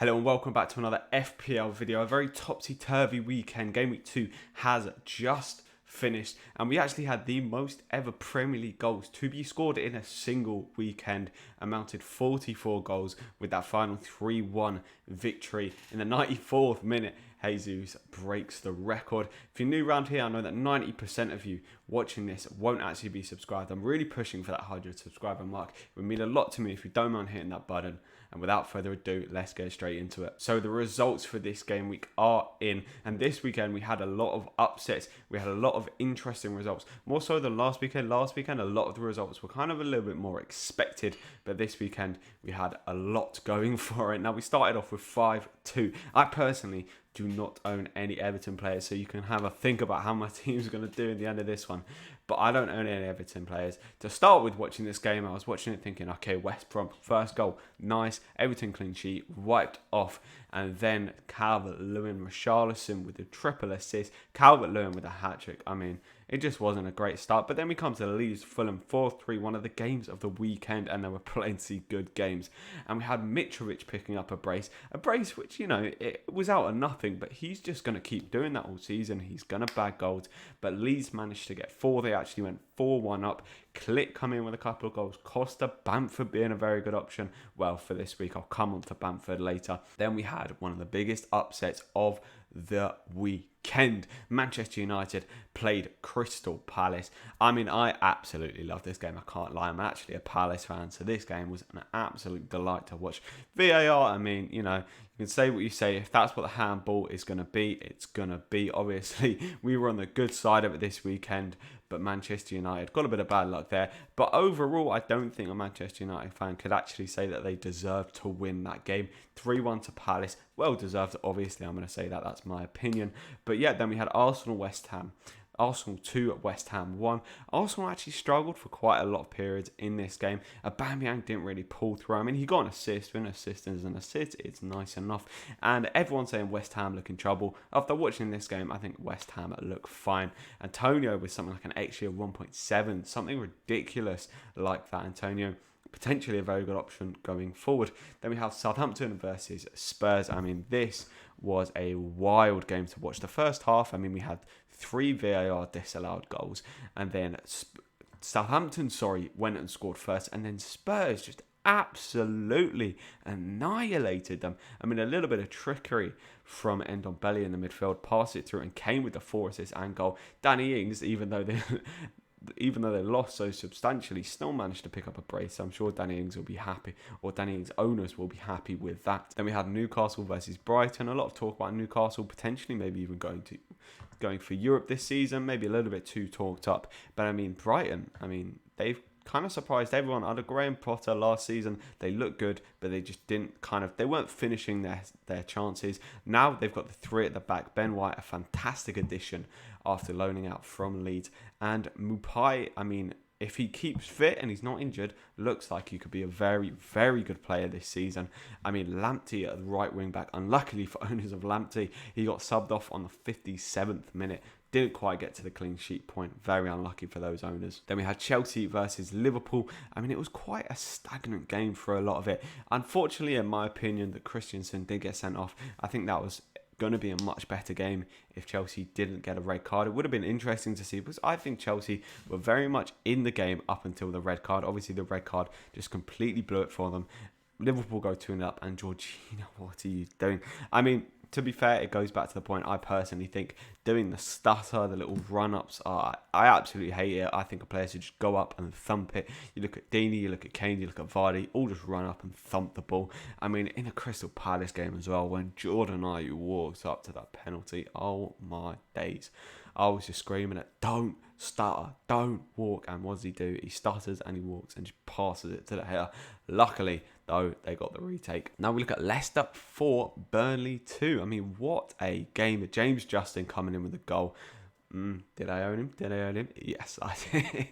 Hello and welcome back to another FPL video. A very topsy-turvy weekend. Game week 2 has just finished and we actually had the most ever Premier League goals to be scored in a single weekend. Amounted 44 goals with that final 3-1 victory in the 94th minute. Jesus breaks the record. If you're new around here, I know that 90% of you watching this won't actually be subscribed. I'm really pushing for that 100 subscriber mark. It would mean a lot to me if you don't mind hitting that button. And without further ado, let's get straight into it. So the results for this game week are in. And this weekend, we had a lot of upsets. We had a lot of interesting results. More so than last weekend. Last weekend, a lot of the results were kind of a little bit more expected. But this weekend, we had a lot going for it. Now, we started off with 5-2. I personally do not own any Everton players, so you can have a think about how my team's going to do in the end of this one. But I don't own any Everton players. To start with watching this game, I was watching it thinking, okay, West Brom, first goal, nice. Everton clean sheet, wiped off. And then Calvert-Lewin, Richarlison with a triple assist. Calvert-Lewin with a hat-trick. I mean, it just wasn't a great start. But then we come to the Leeds Fulham 4-3, one of the games of the weekend, and there were plenty good games. And we had Mitrovic picking up a brace which, you know, it was out of nothing, but he's just going to keep doing that all season. He's going to bag goals. But Leeds managed to get 4. They actually went 4-1 up. Click come in with a couple of goals. Costa, Bamford being a very good option. Well, for this week, I'll come on to Bamford later. Then we had one of the biggest upsets of the weekend. Manchester United played Crystal Palace. I mean, I absolutely love this game. I can't lie. I'm actually a Palace fan, so this game was an absolute delight to watch. VAR, I mean, you know, you can say what you say. If that's what the handball is going to be, it's going to be. Obviously, we were on the good side of it this weekend, but Manchester United got a bit of bad luck there. But overall, I don't think a Manchester United fan could actually say that they deserved to win that game. 3-1 to Palace. Well deserved, obviously. I'm going to say that. That's my opinion. But yeah, then we had Arsenal-West Ham. Arsenal 2 at West Ham 1. Arsenal actually struggled for quite a lot of periods in this game. Aubameyang didn't really pull through. I mean, he got an assist. When an assist is an assist, it's nice enough. And everyone's saying West Ham look in trouble. After watching this game, I think West Ham look fine. Antonio with something like an XG of 1.7. Something ridiculous like that. Antonio, potentially a very good option going forward. Then we have Southampton versus Spurs. I mean, this was a wild game to watch. The first half, I mean, we had 3 VAR disallowed goals, and then Southampton, went and scored first, and then Spurs just absolutely annihilated them. I mean, a little bit of trickery from Ndombele in the midfield, pass it through, and Kane with the 4 assists and goal. Danny Ings, even though they lost so substantially, still managed to pick up a brace. I'm sure Danny Ings will be happy, or Danny Ings' owners will be happy with that. Then we had Newcastle versus Brighton. A lot of talk about Newcastle potentially maybe even going for Europe this season. Maybe a little bit too talked up. But I mean, Brighton, I mean, they've kind of surprised everyone. Under Graham Potter last season, they looked good, but they just they weren't finishing their chances. Now they've got the 3 at the back. Ben White, a fantastic addition after loaning out from Leeds. And Mupai, I mean, if he keeps fit and he's not injured, looks like he could be a very, very good player this season. I mean, Lamptey at the right wing back. Unluckily for owners of Lamptey, he got subbed off on the 57th minute. Didn't quite get to the clean sheet point. Very unlucky for those owners. Then we had Chelsea versus Liverpool. I mean, it was quite a stagnant game for a lot of it. Unfortunately, in my opinion, that Christensen did get sent off. I think that was going to be a much better game if Chelsea didn't get a red card. It would have been interesting to see, because I think Chelsea were very much in the game up until the red card. Obviously, the red card just completely blew it for them. Liverpool go 2-0 up, and Jorginho, what are you doing? I mean, to be fair, it goes back to the point I personally think doing the stutter, the little run-ups, I absolutely hate it. I think a player should just go up and thump it. You look at Deeney, you look at Kane, you look at Vardy, all just run up and thump the ball. I mean, in the Crystal Palace game as well, when Jordan Ayew walks up to that penalty, oh my days. I was just screaming at, don't stutter, don't walk. And what does he do? He stutters and he walks and just passes it to the header. Luckily, though, they got the retake. Now we look at Leicester 4, Burnley 2. I mean, what a game. James Justin coming in with a goal. Did I own him? Yes, I did.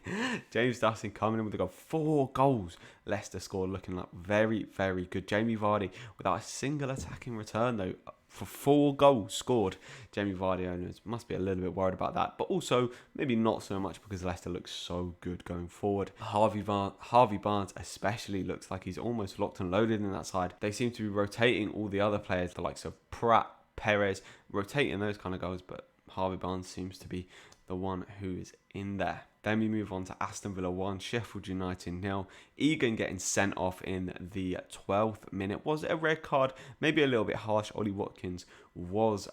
James Justin coming in with a goal. 4 goals. Leicester scored, looking like very, very good. Jamie Vardy without a single attacking return, though. for 4 goals scored. Jamie Vardy owners must be a little bit worried about that, but also maybe not so much because Leicester looks so good going forward. Harvey Barnes especially looks like he's almost locked and loaded in that side. They seem to be rotating all the other players, the likes of Pratt, Perez, rotating those kind of goals, but Harvey Barnes seems to be the one who is in there. Then we move on to Aston Villa 1, Sheffield United 0. Egan getting sent off in the 12th minute. Was it a red card? Maybe a little bit harsh. Ollie Watkins was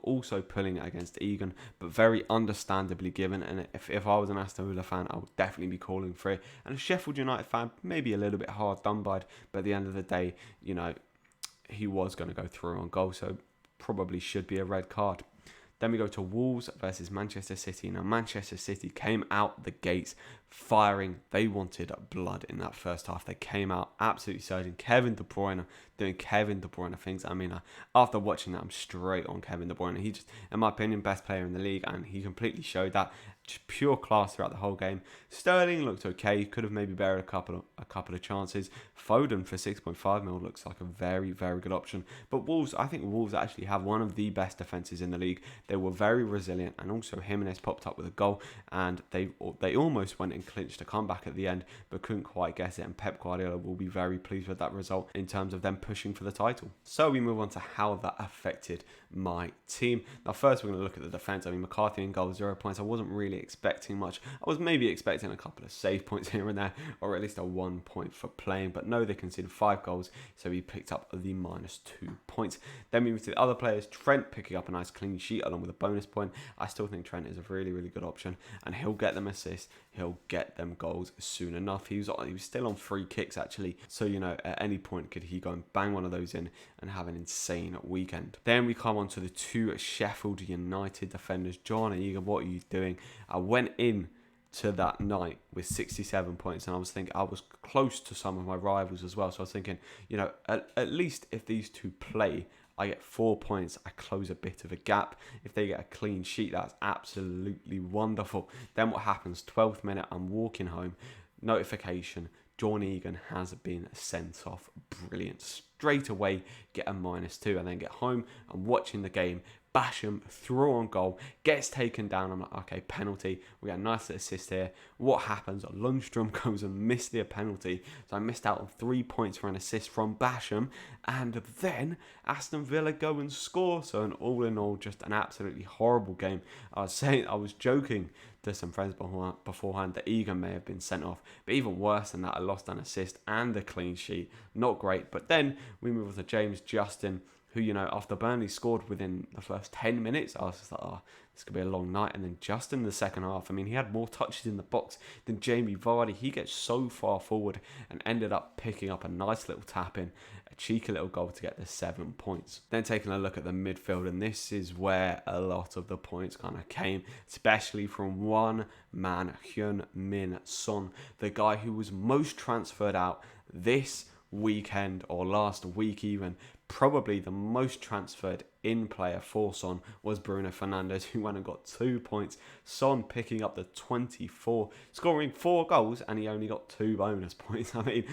also pulling it against Egan, but very understandably given. And if I was an Aston Villa fan, I would definitely be calling for it. And a Sheffield United fan, maybe a little bit hard done by, but at the end of the day, you know, he was going to go through on goal, so probably should be a red card. Then we go to Wolves versus Manchester City. Now, Manchester City came out the gates firing. They wanted blood in that first half. They came out absolutely surging. Kevin De Bruyne doing Kevin De Bruyne things. I mean, after watching that, I'm straight on Kevin De Bruyne. He just, in my opinion, best player in the league, and he completely showed that. Just pure class throughout the whole game. Sterling looked okay. Could have maybe buried a couple of chances. Foden for 6.5 mil looks like a very, very good option. But Wolves, I think Wolves actually have one of the best defences in the league. They were very resilient, and also Jimenez popped up with a goal, and they almost went and clinched a comeback at the end, but couldn't quite get it. And Pep Guardiola will be very pleased with that result in terms of them pushing for the title. So we move on to how that affected my team. Now, first we're going to look at the defence. I mean, McCarthy in goal, 0 points. I wasn't really expecting much. I was maybe expecting a couple of save points here and there, or at least a 1 point for playing, but no, they conceded 5 goals, so he picked up the -2 points. Then we move to the other players. Trent picking up a nice clean sheet along with a bonus point. I still think Trent is a really, really good option, and he'll get them assists, he'll get them goals soon enough. He was still on free kicks actually, so you know, at any point could he go and bang one of those in and have an insane weekend. Then we come on to the 2 Sheffield United defenders. John Egan, what are you doing? I went in to that night with 67 points, and I was close to some of my rivals as well, so I was thinking, you know, at least if these two play, I get 4 points, I close a bit of a gap. If they get a clean sheet, that's absolutely wonderful. Then what happens? 12th minute, I'm walking home, notification, John Egan has been sent off. Brilliant. Straight away, get a -2, and then get home and watching the game. Basham through on goal, gets taken down. I'm like, okay, penalty. We got a nice little assist here. What happens? Lundstrom goes and missed the penalty. So I missed out on 3 points for an assist from Basham. And then Aston Villa go and score. So all in all, just an absolutely horrible game. I was joking to some friends beforehand that Egan may have been sent off. But even worse than that, I lost an assist and a clean sheet. Not great. But then we move on to James Justin, who, you know, after Burnley scored within the first 10 minutes, I was just like, oh, this could be a long night. And then Justin in the second half, I mean, he had more touches in the box than Jamie Vardy. He gets so far forward and ended up picking up a nice little tap in, a cheeky little goal to get the 7 points. Then taking a look at the midfield, and this is where a lot of the points kind of came, especially from one man, Heung-min Son, the guy who was most transferred out this weekend or last week even. Probably the most transferred in player for Son was Bruno Fernandes, who went and got 2 points. Son picking up the 24, scoring 4 goals, and he only got 2 bonus points. I mean,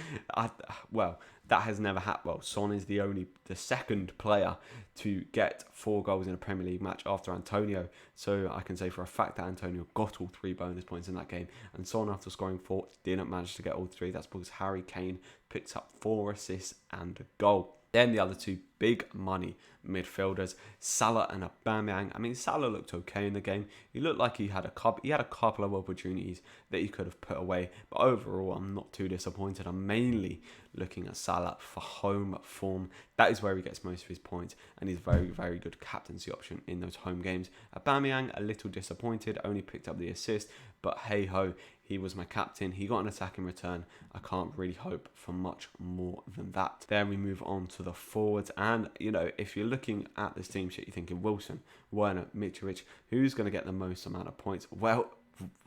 that has never happened. Well, Son is the second player to get 4 goals in a Premier League match after Antonio. So I can say for a fact that Antonio got all 3 bonus points in that game. And Son, after scoring 4, didn't manage to get all 3. That's because Harry Kane picked up 4 assists and a goal. Then the other 2 big money midfielders, Salah and Aubameyang. I mean, Salah looked okay in the game. He looked like he had a couple of opportunities that he could have put away. But overall, I'm not too disappointed. I'm mainly looking at Salah for home form. That is where he gets most of his points, and he's very, very good captaincy option in those home games. Aubameyang, a little disappointed, only picked up the assist, but hey ho, he was my captain. He got an attack in return. I can't really hope for much more than that. Then we move on to the forwards, and you know, if you're looking at this team sheet, you're thinking Wilson, Werner, Mitrovic, who's going to get the most amount of points? Well,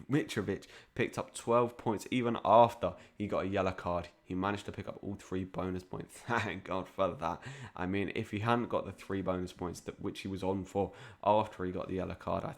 Mitrovic picked up 12 points even after he got a yellow card. He managed to pick up all 3 bonus points. Thank God for that. I mean, if he hadn't got the 3 bonus points which he was on for after he got the yellow card,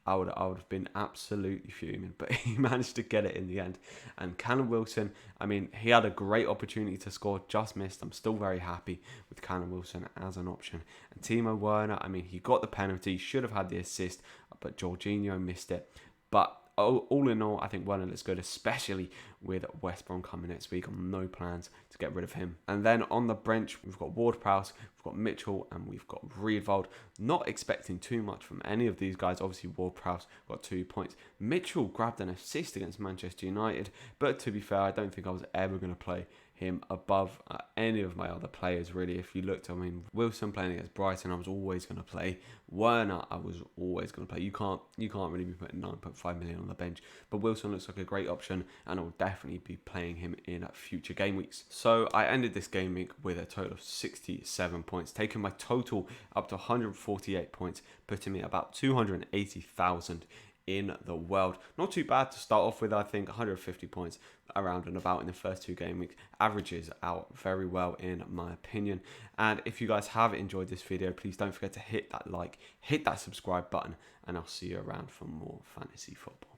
I would have been absolutely fuming, but he managed to get it in the end. And Callum Wilson, I mean, he had a great opportunity to score, just missed. I'm still very happy with Callum Wilson as an option. And Timo Werner, I mean, he got the penalty, should have had the assist, but Jorginho missed it. But all in all, I think Werner looks good, especially with West Brom coming next week. On no plans to get rid of him. And then on the bench, we've got Ward-Prowse, we've got Mitchell, and we've got Riedwald. Not expecting too much from any of these guys. Obviously, Ward-Prowse got 2 points. Mitchell grabbed an assist against Manchester United, but to be fair, I don't think I was ever going to play him above any of my other players, really. If you looked, I mean, Wilson playing against Brighton, I was always going to play. Werner, I was always going to play. You can't really be putting 9.5 million on the bench, but Wilson looks like a great option, and I will definitely be playing him in future game weeks. So I ended this game week with a total of 67 points, taking my total up to 148 points, putting me at about 280,000 in the world. Not too bad to start off with. I think 150 points around and about in the first 2 game weeks averages out very well in my opinion. And if you guys have enjoyed this video, please don't forget to hit that like, hit that subscribe button, and I'll see you around for more fantasy football.